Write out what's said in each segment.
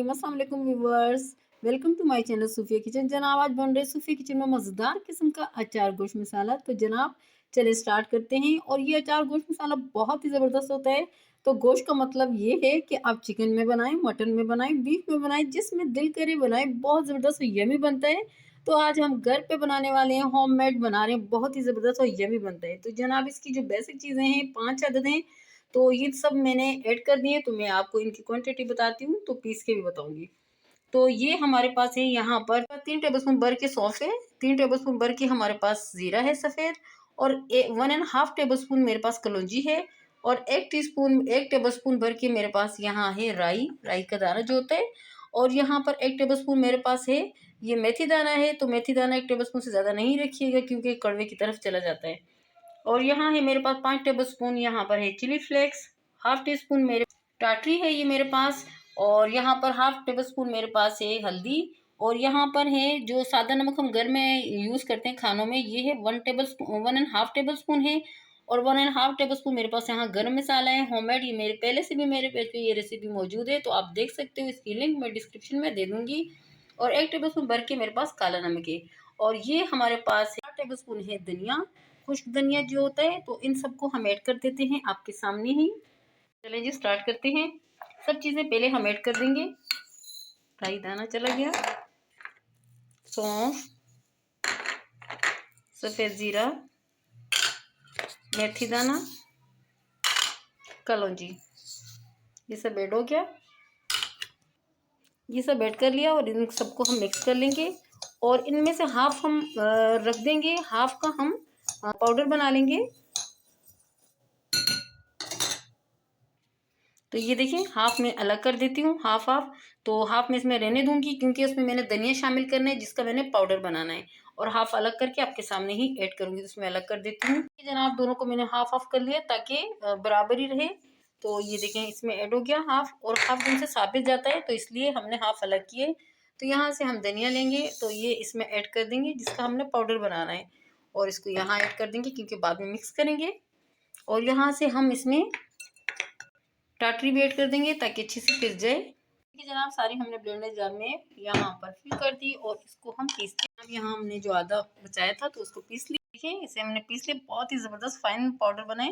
वालेकुम, अस्सलाम वालेकुम viewers. Welcome to my channel Sufiya kitchen. जनाब आज बन रहे सूफिया किचन में मज़ेदार किस्म का अचार गोश्त मसाला। तो जनाब चलिए स्टार्ट करते हैं। और ये अचार गोश्त मसाला बहुत ही ज़बरदस्त होता है। तो गोश्त का मतलब ये है कि आप चिकन में बनाएं, मटन में बनाएं, बीफ में बनाएं, जिसमें दिल करे बनाएं, बहुत ज़बरदस्त और यमी बनता है। तो आज हम घर पे बनाने वाले हैं, होममेड बना रहे हैं, बहुत ही ज़बरदस्त और यमी बनता है। तो जनाब इसकी जो बेसिक चीज़ें हैं 5 अदद हैं। तो ये सब मैंने ऐड कर दिए। तो मैं आपको इनकी क्वांटिटी बताती हूँ, तो पीस के भी बताऊंगी। तो ये हमारे पास है यहाँ पर 3 टेबलस्पून भर के सौंफ है, 3 टेबलस्पून भर के हमारे पास जीरा है सफ़ेद, और 1.5 टेबलस्पून मेरे पास कलौंजी है, और 1 टेबलस्पून भर के मेरे पास यहाँ है राई, राई का दाना जो होता है। और यहाँ पर 1 टेबलस्पून मेरे पास है ये मेथी दाना है। तो मेथी दाना 1 टेबलस्पून से ज़्यादा नहीं रखिएगा, क्योंकि कड़वे की तरफ चला जाता है। और यहाँ है मेरे पास 5 टेबलस्पून यहाँ पर है chilli flakes, half teaspoon मेरे टाटरी है ये मेरे पास, और यहाँ पर हाफ टेबल स्पून मेरे पास है हल्दी। और यहाँ पर है जो सादा नमक हम घर में यूज़ करते हैं खानों में, ये है 1.5 टेबल स्पून है। और 1.5 टेबल स्पून मेरे पास यहाँ गर्म मसाला है होममेड। ये मेरे पहले से भी मेरे पेज पे ये रेसिपी मौजूद है, तो आप देख सकते हो, इसकी लिंक मैं डिस्क्रिप्शन में दे दूँगी। और 1 टेबल स्पून भर के मेरे पास काला नमक है। और ये हमारे पास 4 टेबल स्पून है धनिया, खुश्क धनिया जो होता है। तो इन सबको हम ऐड कर देते हैं आपके सामने ही। चलिए जी स्टार्ट करते हैं। सब चीज़ें पहले हम ऐड कर देंगे। राई दाना चला गया, सौंफ, सफ़ेद ज़ीरा, मेथी दाना, कलौंजी, ये सब ऐड हो गया। ये सब ऐड कर लिया और इन सबको हम मिक्स कर लेंगे। और इनमें से हाफ हम रख देंगे, हाफ का हम पाउडर बना लेंगे। तो ये देखिए हाफ में अलग कर देती हूँ, हाफ हाफ। तो हाफ में इसमें रहने दूंगी, क्योंकि उसमें मैंने धनिया शामिल करना है, जिसका मैंने पाउडर बनाना है। और हाफ अलग करके आपके सामने ही ऐड करूंगी, तो उसमें अलग कर देती हूँ। जनाब दोनों को मैंने हाफ हाफ कर लिया, ताकि बराबर ही रहे। तो ये देखें इसमें ऐड हो गया हाफ, और हाफ इनसे साबित जाता है, तो इसलिए हमने हाफ अलग किए। तो यहाँ से हम धनिया लेंगे, तो ये इसमें ऐड कर देंगे, जिसका हमने पाउडर बनाना है। और इसको यहाँ ऐड कर देंगे, क्योंकि बाद में मिक्स करेंगे। और यहाँ से हम इसमें टाटरी भी ऐड कर देंगे, ताकि अच्छे से पिस जाए। देखिए जनाब सारी हमने ब्लेंडर जार में यहाँ पर फिल कर दी, और इसको हम पीसते हैं। अब यहाँ हमने जो आधा बचाया था, तो उसको पीस लिया। देखिए इसे हमने पीस लिया, बहुत ही ज़बरदस्त फाइन पाउडर बनाए।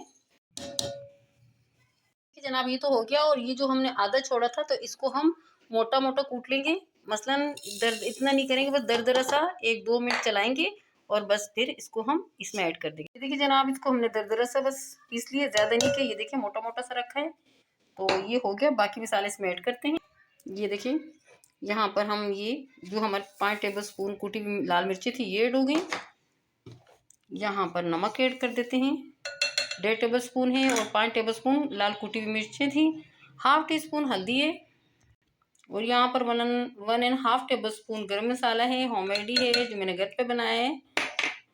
देखिए जनाब ये तो हो गया। और ये जो हमने आधा छोड़ा था, तो इसको हम मोटा मोटा कूट लेंगे। मसलन दर्द इतना नहीं करेंगे, बस दरदरा सा 1-2 मिनट चलाएंगे, और बस फिर इसको हम इसमें ऐड कर देंगे। देखिए जनाब इसको हमने दरदरा सा बस पीस लिया, ज़्यादा नहीं किया। ये देखिए मोटा मोटा सा रखा है। तो ये हो गया, बाकी मसाले इसमें ऐड करते हैं। ये देखिए यहाँ पर हम ये जो हमारे 5 टेबल स्पून कुटी हुई लाल मिर्ची थी, ये ऐड हो गई। यहाँ पर नमक ऐड कर देते हैं, 1.5 टेबल स्पून है, और 5 टेबल स्पून लाल कुटी हुई मिर्चें थी। हाफ टी स्पून हल्दी है, और यहाँ पर 1.5 टेबल स्पून गर्म मसाला है, होममेड ही है, जो मैंने घर पे बनाया है।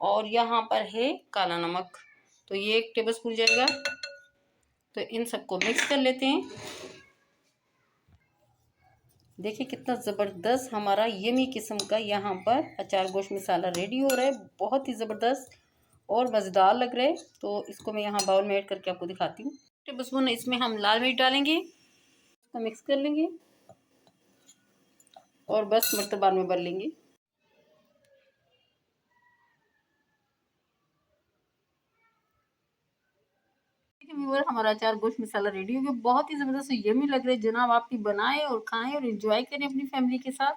और यहाँ पर है काला नमक, तो ये 1 टेबल स्पून जाएगा। तो इन सबको मिक्स कर लेते हैं। देखिए कितना ज़बरदस्त हमारा यमी किस्म का यहाँ पर अचार गोश्त मसाला रेडी हो रहा है, बहुत ही ज़बरदस्त और मज़ेदार लग रहा है। तो इसको मैं यहाँ बाउल में ऐड करके आपको दिखाती हूँ। टेबल स्पून इसमें हम लाल मिर्च डालेंगे, इसको मिक्स कर लेंगे, और बस मर्तबान में भर लेंगे। व्यूअर हमारा अचार गोश्त मसाला रेडी हो गया, बहुत ही ज़बरदस्त यमी लग रहा है। जनाब आप भी बनाएं और खाएं और एंजॉय करें अपनी फैमिली के साथ।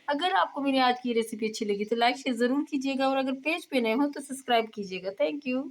अगर आपको मेरी आज की रेसिपी अच्छी लगी, तो लाइक शेयर ज़रूर कीजिएगा, और अगर पेज पे नए हो तो सब्सक्राइब कीजिएगा। Thank you.